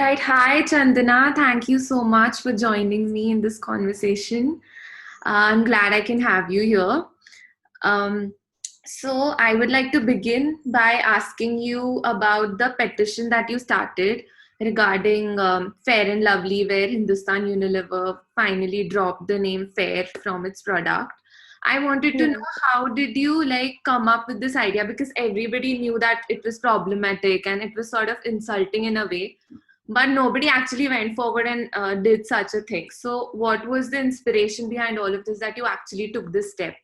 Right. Hi, Chandana. Thank you so much for joining me in this conversation. I'm glad I can have you here. Um, so, I would like to begin by asking you about the petition that you started regarding Fair and Lovely, where Hindustan Unilever finally dropped the name Fair from its product. I wanted to know, Right. how did you like come up with this idea, because everybody knew that it was problematic and it was sort of insulting in a way, but nobody actually went forward and did such a thing. So what was the inspiration behind all of this that you actually took this step?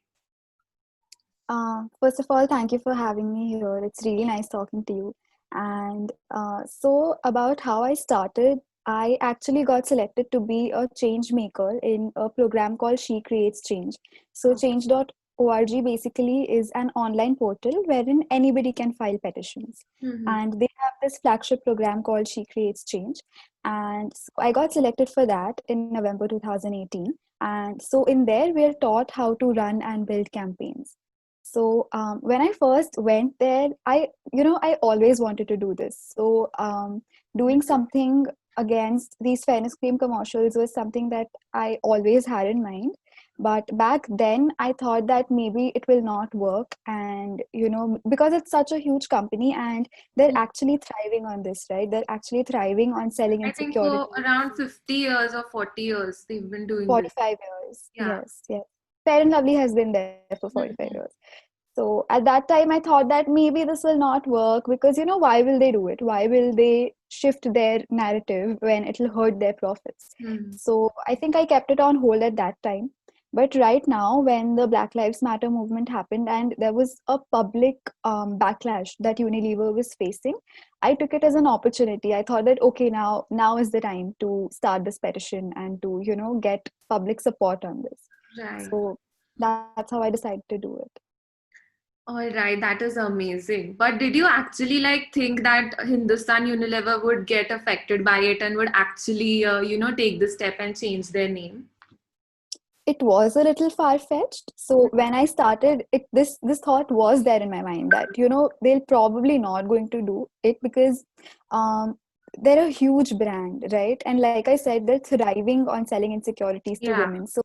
First of all, thank you for having me here. It's really nice talking to you. And so, about how I started, I actually got selected to be a change maker in a program called She Creates Change. So, change.org basically is an online portal wherein anybody can file petitions. Mm-hmm. And they have this flagship program called She Creates Change. And so I got selected for that in November 2018. And so, in there, we're taught how to run and build campaigns. So when I first went there, I always wanted to do this. So doing something against these fairness cream commercials was something that I always had in mind. But back then, I thought that maybe it will not work, and because it's such a huge company, and they're actually thriving on this, right? They're actually thriving on selling I think for insecurity. around 50 years or 40 years they've been doing this. 45 years, Yeah. yes, yes. Fair and Lovely has been there for 45 Mhm. years. So at that time, I thought that maybe this will not work because, why will they do it? Why will they shift their narrative when it'll hurt their profits? Mhm. So I think I kept it on hold at that time. But right now, when the Black Lives Matter movement happened and there was a public backlash that Unilever was facing, I took it as an opportunity. I thought that okay, now is the time to start this petition and to get public support on this. Right. So that's how I decided to do it. All right, that is amazing. But did you actually like think that Hindustan Unilever would get affected by it and would actually, take the step and change their name? It was a little far-fetched. So when I started it, this thought was there in my mind that they'll probably not going to do it because um, they're a huge brand, right? And like I said, they're thriving on selling insecurities to Yeah. women. So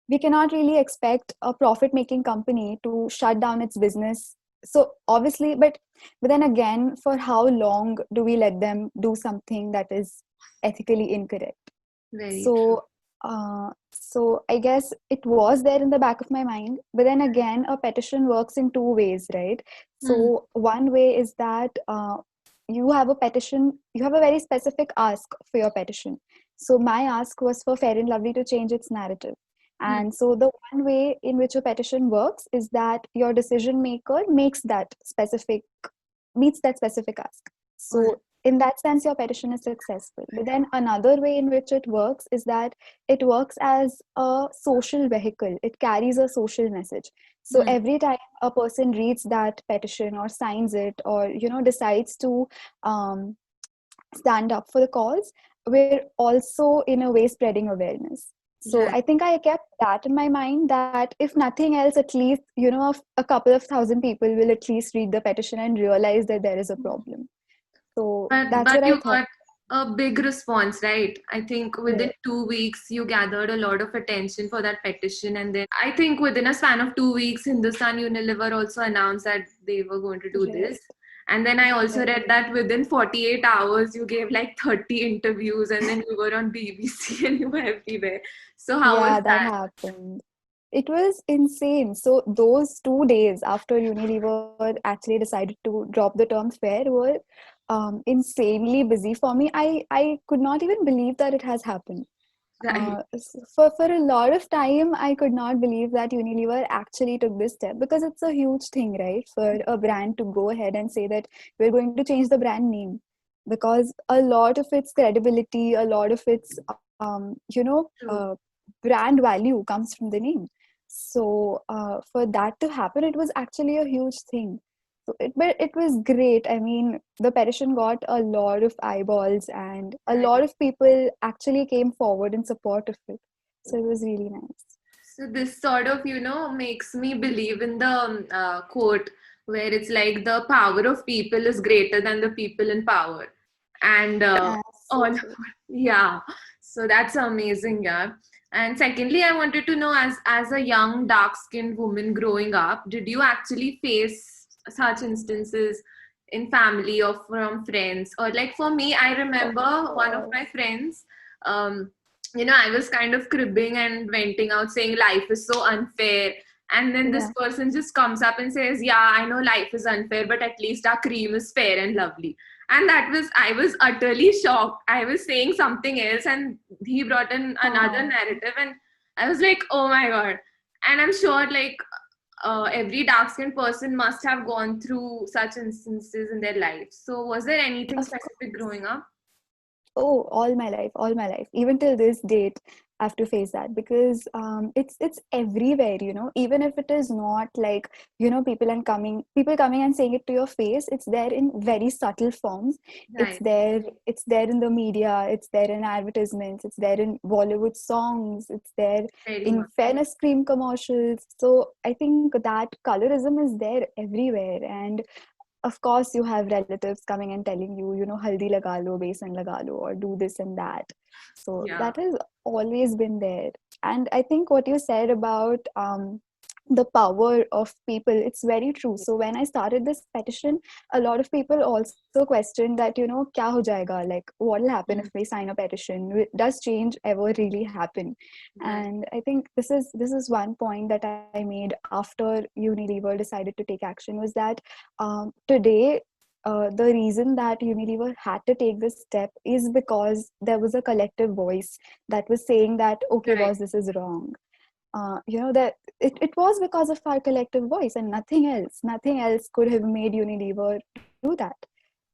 we cannot really expect a profit-making company to shut down its business. So obviously, but then again, for how long do we let them do something that is ethically incorrect? Very true. So I guess it was there in the back of my mind. But then again, a petition works in two ways, right? Hmm. So one way is that you have a petition, you have a very specific ask for your petition. So my ask was for Fair and Lovely to change its narrative. Hmm. And so the one way in which a petition works is that your decision maker meets that specific ask. All right. So in that sense, your petition is successful. But then another way in which it works is that it works as a social vehicle. It carries a social message. So Hmm. every time a person reads that petition or signs it or decides to um, stand up for the cause, we're also in a way spreading awareness. So Right. I think I kept that in my mind that if nothing else, at least a couple of thousand people will at least read the petition and realize that there is a problem. So that's But what I you thought. got a big response, right? I think within Right. 2 weeks you gathered a lot of attention for that petition, and then I think within a span of 2 weeks, Hindustan Unilever also announced that they were going to do this. Right. And then I also Right. read that within 48 hours you gave like 30 interviews, and then you were on BBC and you were everywhere. So how was Yeah, that that? happened. It was insane. So those 2 days after Unilever actually decided to drop the term fair were insanely busy for me. I could not even believe that it has happened. Right. For a lot of time, I could not believe that Unilever actually took this step because it's a huge thing, right? For a brand to go ahead and say that we're going to change the brand name because a lot of its credibility, a lot of its, True. brand value comes from the name. So for that to happen, it was actually a huge thing. But it was great. I mean, the petition got a lot of eyeballs, and a lot Right. of people actually came forward in support of it. So it was really nice. So this sort of, makes me believe in the quote where it's like the power of people is greater than the people in power. And Yes. So all true. yeah, so that's amazing, yeah. And secondly, I wanted to know, as a young dark skinned woman growing up, did you actually face such instances in family or from friends? Or like for me, I Of remember one of my course. friends, um I was kind of cribbing and venting out saying life is so unfair, and then this Yeah. person just comes up and says, yeah, I know life is unfair, but at least our cream is fair and lovely. And I was utterly shocked. I was saying something else, and he brought in another Oh, narrative, and I was like, oh my god. And I'm sure, like, every dark skinned person must have gone through such instances in their life. So was there anything of specific course. growing up? Oh, all my life, even till this date, I have to face that because it's everywhere, you know. Even if it is not like, you know, people coming and saying it to your face, it's there in very subtle forms. Right. It's there in the media, it's there in advertisements, it's there in Bollywood songs, it's there Very in much. fairness cream commercials. So I think that colorism is there everywhere, and of course you have relatives coming and telling you, you know, haldi laga lo, besan laga lo, or do this and that. So Yeah. that has always been there. And I think what you said about the power of people, it's very true. So when I started this petition, a lot of people also questioned that, you know, kya ho jayega, like what will happen Mm. if we sign a petition, does change ever really happen? Right. And I think this is one point that I made after Unilever decided to take action, was that today, the reason that Unilever had to take this step is because there was a collective voice that was saying that, okay, Right. boss, this is wrong. You know, that it was because of our collective voice and nothing else. Nothing else could have made Unilever do that.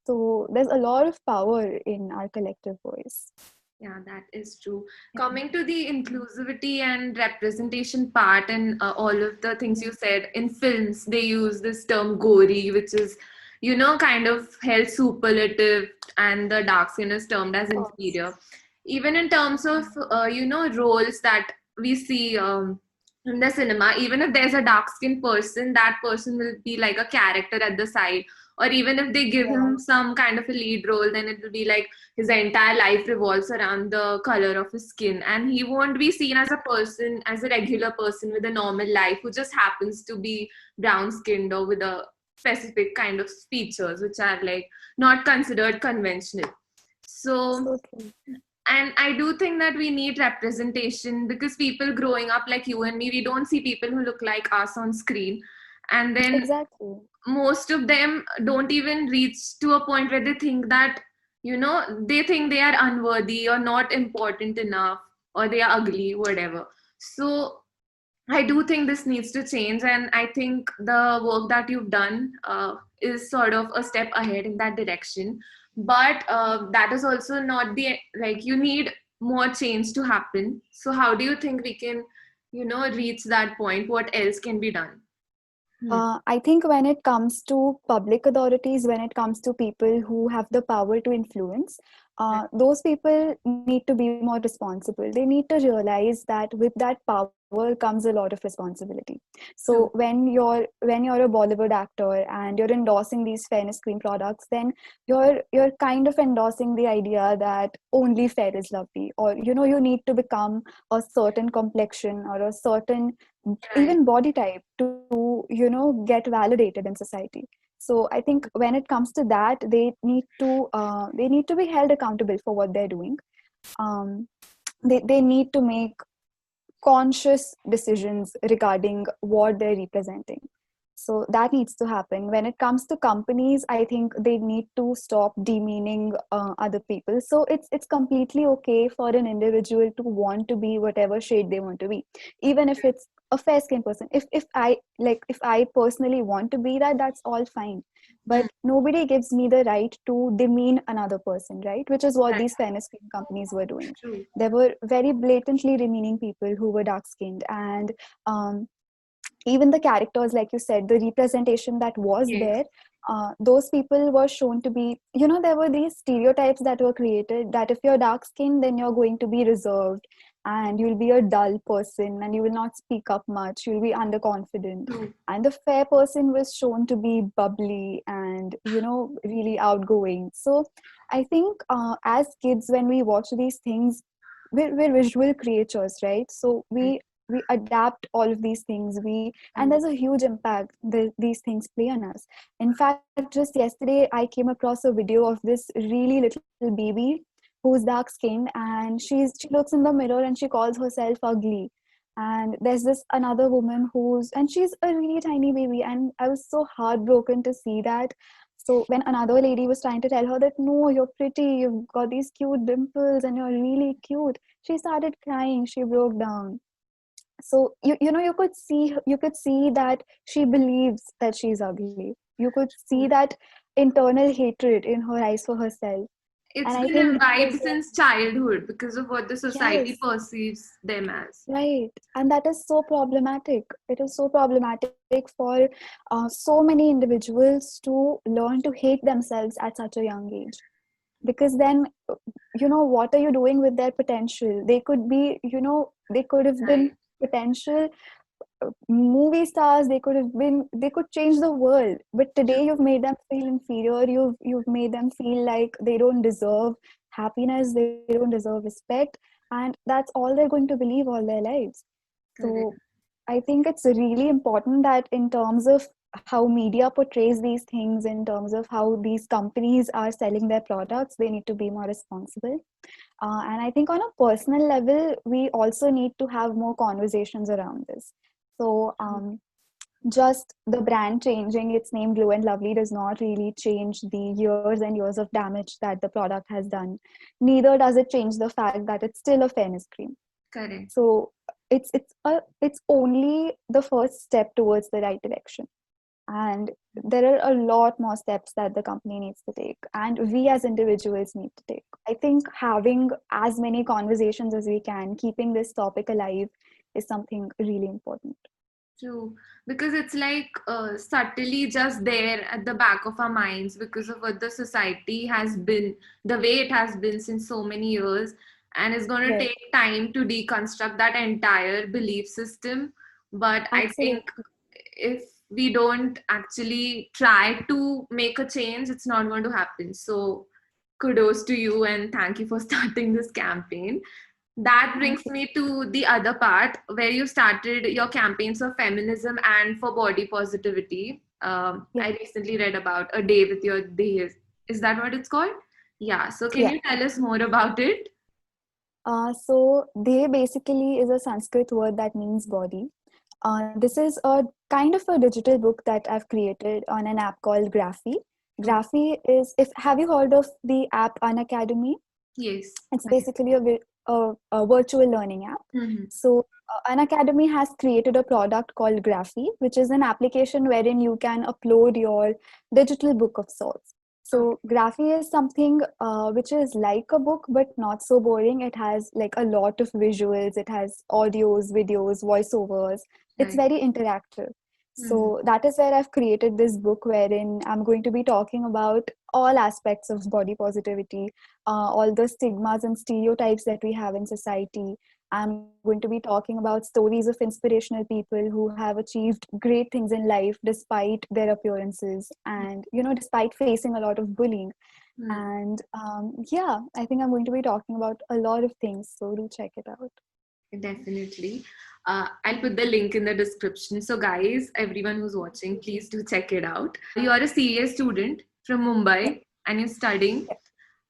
So there's a lot of power in our collective voice. Yeah, that is true. Yeah. Coming to the inclusivity and representation part, and all of the things Yeah. you said, in films, they use this term gory, which is, kind of held superlative, and the dark skin is termed Of as course. inferior. Even in terms of, Yeah. roles that we see in the cinema, even if there's a dark skinned person, that person will be like a character at the side. Or even if they give Yeah. him some kind of a lead role, then it will be like his entire life revolves around the color of his skin, and he won't be seen as a person, as a regular person with a normal life who just happens to be brown skinned or with a specific kind of features which are like not considered conventional. So, So true. and I do think that we need representation, because people growing up like you and me, we don't see people who look like us on screen. And then Exactly. most of them don't even reach to a point where they think that, they think they are unworthy or not important enough, or they are ugly, whatever. So I do think this needs to change, and I think the work that you've done is sort of a step ahead in that direction. But that is also not the, like, you need more change to happen. So how do you think we can, reach that point? What else can be done? Hmm. I think when it comes to public authorities, when it comes to people who have the power to influence, those people need to be more responsible. They need to realize that with that power comes a lot of responsibility. So True. when you're a Bollywood actor and you're endorsing these fairness cream products, then you're kind of endorsing the idea that only fair is lovely, or you know, you need to become a certain complexion or a certain Right. even body type to, you know, get validated in society. So I think when it comes to that, they need to be held accountable for what they're doing. They need to make conscious decisions regarding what they're representing. So that needs to happen. When it comes to companies, I think they need to stop demeaning other people. So it's completely okay for an individual to want to be whatever shade they want to be, even if it's a fair skinned person. If I personally want to be that, that's all fine. Hmm. But nobody gives me the right to demean another person, right? Which is what Right. these fairness cream companies were doing. True. They were very blatantly demeaning people who were dark skinned, and even the characters, like you said, the representation that was Yes. there, those people were shown to be, you know, there were these stereotypes that were created that if you're dark skinned, then you're going to be reserved, and you'll be a dull person and you will not speak up much. You'll be underconfident. True. And the fair person was shown to be bubbly and, really outgoing. So I think as kids, when we watch these things, we're visual creatures, right? So we adapt all of these things. And there's a huge impact these things play on us. In fact, just yesterday I came across a video of this really little baby who's dark skinned, and she looks in the mirror and she calls herself ugly. And there's this another woman and she's a really tiny baby, and I was so heartbroken to see that. So when another lady was trying to tell her that, no, you're pretty, you've got these cute dimples and you're really cute, she started crying, she broke down. So you could see that she believes that she's ugly. You could see that internal hatred in her eyes for herself. And It's I been think that imbibed is since childhood because of what the society yes, perceives them as. right. And that is so problematic. It is so problematic for so many individuals to learn to hate themselves at such a young age. Because then, what are you doing with their potential? They could be, they could have been Right. potential movie stars. They could change the world, but today you've made them feel inferior. You've made them feel like they don't deserve happiness, they don't deserve respect, and that's all they're going to believe all their lives. Correct. So I think it's really important that in terms of how media portrays these things, in terms of how these companies are selling their products, they need to be more responsible. And I think on a personal level, we also need to have more conversations around this. So just the brand changing its name Glow and Lovely does not really change the years and years of damage that the product has done. Neither does it change the fact that it's still a fairness cream. Correct. So it's only the first step towards the right direction. And there are a lot more steps that the company needs to take, and we as individuals need to take. I think having as many conversations as we can, keeping this topic alive, is something really important. True, because it's like subtly just there at the back of our minds because of what the society has been, the way it has been since so many years, and it's going to Right. take time to deconstruct that entire belief system. But I think Absolutely. if we don't actually try to make a change, it's not going to happen. So, kudos to you and thank you for starting this campaign. That Thank brings you. me to the other part where you started your campaigns for feminism and for body positivity. Yeah. I recently read about A Day with Your Days. Is that what it's called? Yeah. So, can Yeah. you tell us more about it? So they basically is a Sanskrit word that means body. This is a kind of a digital book that I've created on an app called Graphy. Oh, Graphy is, if have you heard of the app Unacademy? yes. It's basically a virtual learning app. Mm-hmm. So, Unacademy has created a product called Graphy, which is an application wherein you can upload your digital book of sorts. Okay. So, Graphy is something which is like a book, but not so boring. It has like a lot of visuals, it has audios, videos, voiceovers. It's Right. very interactive. Mm-hmm. So, that is where I've created this book wherein I'm going to be talking about all aspects of body positivity, all the stigmas and stereotypes that we have in society. I'm going to be talking about stories of inspirational people who have achieved great things in life despite their appearances and, despite facing a lot of bullying. Mm-hmm. And yeah, I think I'm going to be talking about a lot of things. So do check it out. Definitely. I'll put the link in the description. So, guys, everyone who's watching, please do check it out. You are a CA student from Yeah, Mumbai and you're studying, yeah,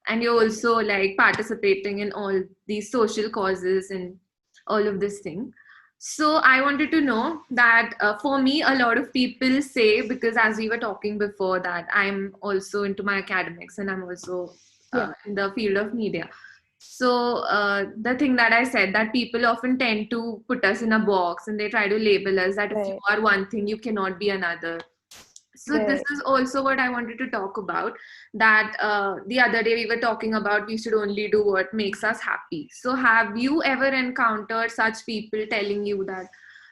and you're also like participating in all these social causes and all of this thing. So, I wanted to know that for me, a lot of people say, because as we were talking before, that I'm also into my academics and I'm also yeah, in the field of media. So the thing that I said, that people often tend to put us in a box and they try to label us that if you right, are one thing, you cannot be another. So this right. is also what I wanted to talk about. That the other day we were talking about we should only do what makes us happy. So have you ever encountered such people telling you that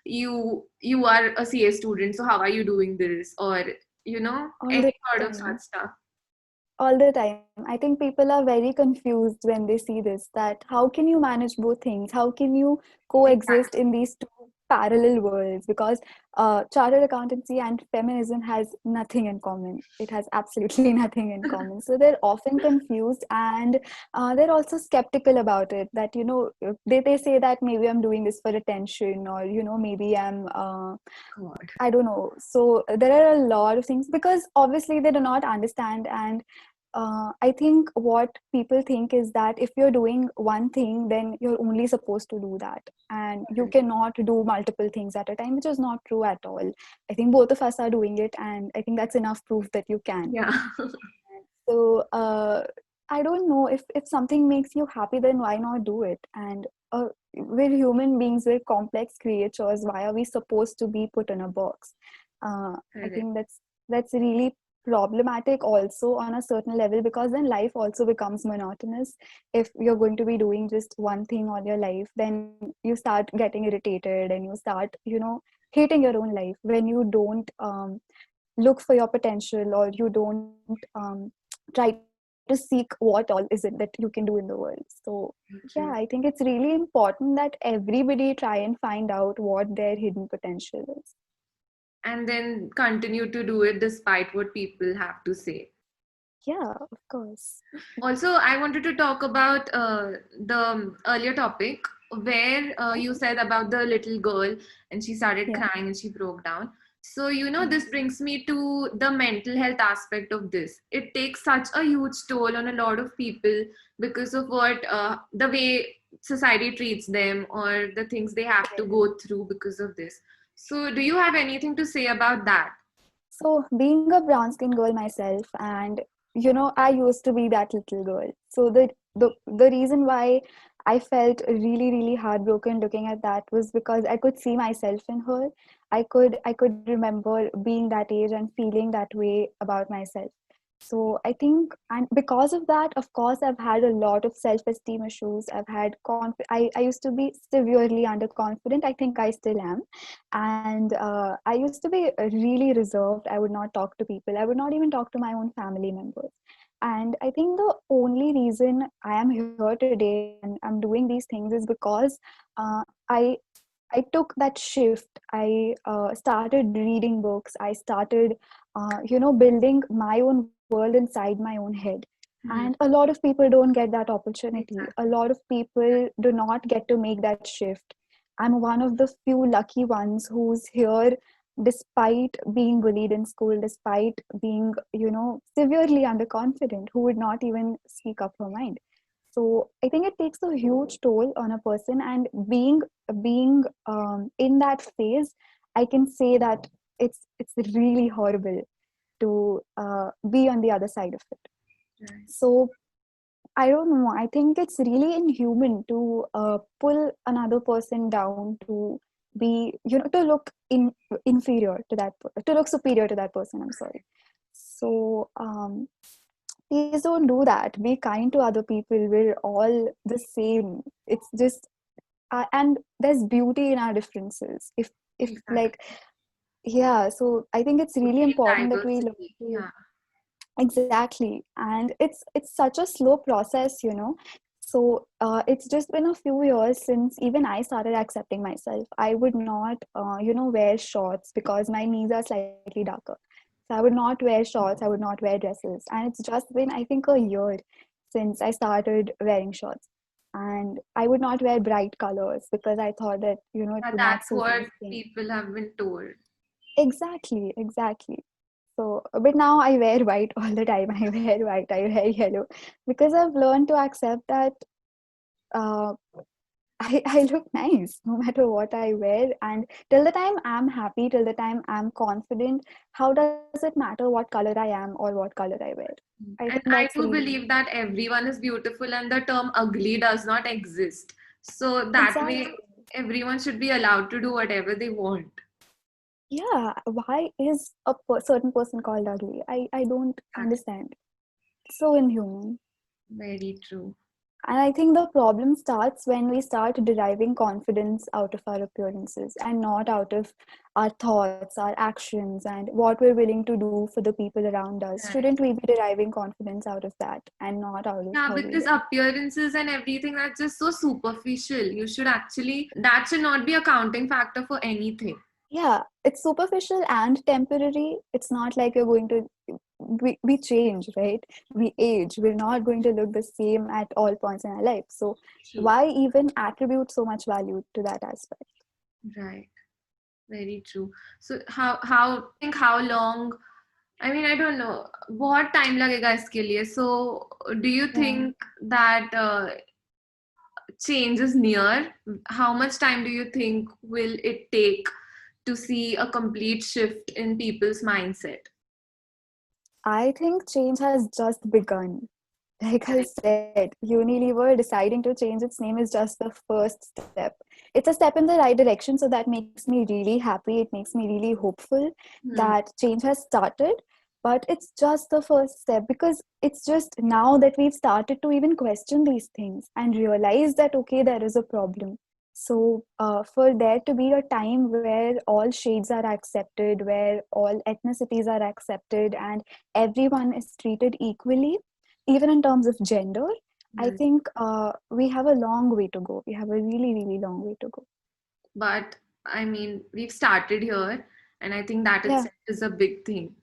you are a CA student, so how are you doing this, or All any the sort of time. such stuff? all the time. I think people are very confused when they see this, that how can you manage both things? How can you coexist in Exactly. these two parallel worlds? Because chartered accountancy and feminism has nothing in common. It has absolutely nothing in common. So they're often confused, and they're also skeptical about it, that, they say that maybe I'm doing this for attention, or, maybe God. I don't know. So there are a lot of things, because obviously they do not understand. And I think what people think is that if you're doing one thing, then you're only supposed to do that. And you cannot do multiple things at a time, which is not true at all. I think both of us are doing it. And I think that's enough proof that you can. Yeah. So I don't know, if something makes you happy, then why not do it? And we're human beings, we're complex creatures. Why are we supposed to be put in a box? I Correct. think that's really problematic also on a certain level, because then life also becomes monotonous. If you're going to be doing just one thing all your life, then you start getting irritated, and you start, hating your own life when you don't look for your potential, or you don't try to seek what all is it that you can do in the world. So yeah, I True. think it's really important that everybody try and find out what their hidden potential is. And then continue to do it despite what people have to say. Yeah, of course. Also, I wanted to talk about the earlier topic where Yeah, you said about the little girl and she started yeah, crying and she broke down. So, yeah, this brings me to the mental health aspect of this. It takes such a huge toll on a lot of people because of the way society treats them or the things they have to correct. go through because of this. So, do you have anything to say about that? So, being a brown skinned girl myself, and I used to be that little girl. So the reason why I felt really, really heartbroken looking at that was because I could see myself in her. I could remember being that age and feeling that way about myself. So I think, and because of that, of course, I've had a lot of self-esteem issues. I used to be severely underconfident. I think I still am. And I used to be really reserved. I would not talk to people. I would not even talk to my own family members. And I think the only reason I am here today and I'm doing these things is because uh, I I took that shift. I started reading books. I started, building my own world inside my own head. And Hmm, a lot of people don't get that opportunity. A exactly. lot of people do not get to make that shift. I'm one of the few lucky ones who's here despite being bullied in school, despite being, severely underconfident, who would not even speak up her mind. So I think it takes a huge toll on a person, and being in that phase, I can say that it's really horrible to be on the other side of it. Right. So I don't know. I think it's really inhuman to pull another person down, to be, to look inferior to to look superior to that person. I'm sorry. So please don't do that. Be kind to other people. We're all the same. It's just, and there's beauty in our differences. If Exactly. like, yeah. So I think it's really Beauty important and that we look diversity. to. Yeah. Exactly. And it's such a slow process. So it's just been a few years since even I started accepting myself. I would not, wear shorts because my knees are slightly darker. So I would not wear shorts. I would not wear dresses. And it's just been, I think, a year since I started wearing shorts. And I would not wear bright colors because I thought that, it would not That's suit my what skin. people have been told. Exactly, exactly. So, but now I wear white all the time. I wear white, I wear yellow, because I've learned to accept that uh, I look nice no matter what I wear. And till the time I'm happy, till the time I'm confident, how does it matter what color I am or what color I wear? I think And that's I really do believe that everyone is beautiful and the term ugly does not exist. So that way, exactly. everyone should be allowed to do whatever they want. Yeah, why is a certain person called ugly? I don't Exactly. understand. It's so inhuman. Very true. And I think the problem starts when we start deriving confidence out of our appearances and not out of our thoughts, our actions, and what we're willing to do for the people around us. Right. Shouldn't we be deriving confidence out of that and not out of Yeah, how we because look? appearances and everything, that's just so superficial. You should actually, that should not be a counting factor for anything. Yeah, it's superficial and temporary. It's not like you're going to, we change, right? We age. We're not going to look the same at all points in our life. So True. why even attribute so much value to that aspect? Right. Very true. So how long, I mean, I don't know, बहुत time लगेगा इसके लिए. So do you Yeah. think that change is near? How much time do you think will it take to see a complete shift in people's mindset? I think change has just begun. Like I Right. said, Unilever deciding to change its name is just the first step. It's a step in the right direction, so that makes me really happy. It makes me really hopeful Hmm. that change has started. But it's just the first step because it's just now that we've started to even question these things and realize that, okay, there is a problem. So, for there to be a time where all shades are accepted, where all ethnicities are accepted, and everyone is treated equally, even in terms of gender, I Yes. think we have a long way to go. We have a really, really long way to go. But I mean, we've started here, and I think that Yeah, itself is a big thing.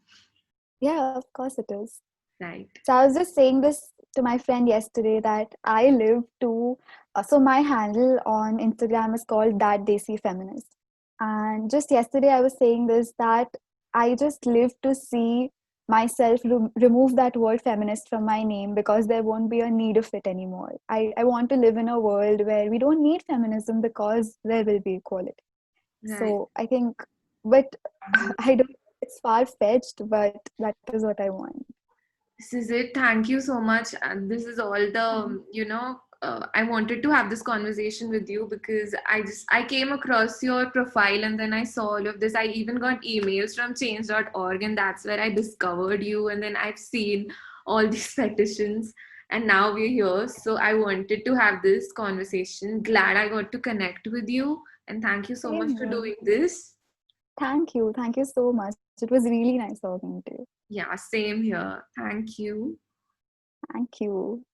yeah, of course it is. Right. So I was just saying this to my friend yesterday that I live to. So my handle on Instagram is called That Desi Feminist, and just yesterday I was saying this that I just live to see myself remove that word feminist from my name because there won't be a need of it anymore. I want to live in a world where we don't need feminism because there will be equality. Right. So I think, but I don't. It's far fetched, but that is what I want. This is it. Thank you so much. And this is all the, I wanted to have this conversation with you because I came across your profile and then I saw all of this. I even got emails from change.org and that's where I discovered you. And then I've seen all these petitions and now we're here. So I wanted to have this conversation. Glad I got to connect with you. And thank you so much Same for here. doing this. Thank you. Thank you so much. It was really nice talking to you. Yeah, same here. Thank you. Thank you.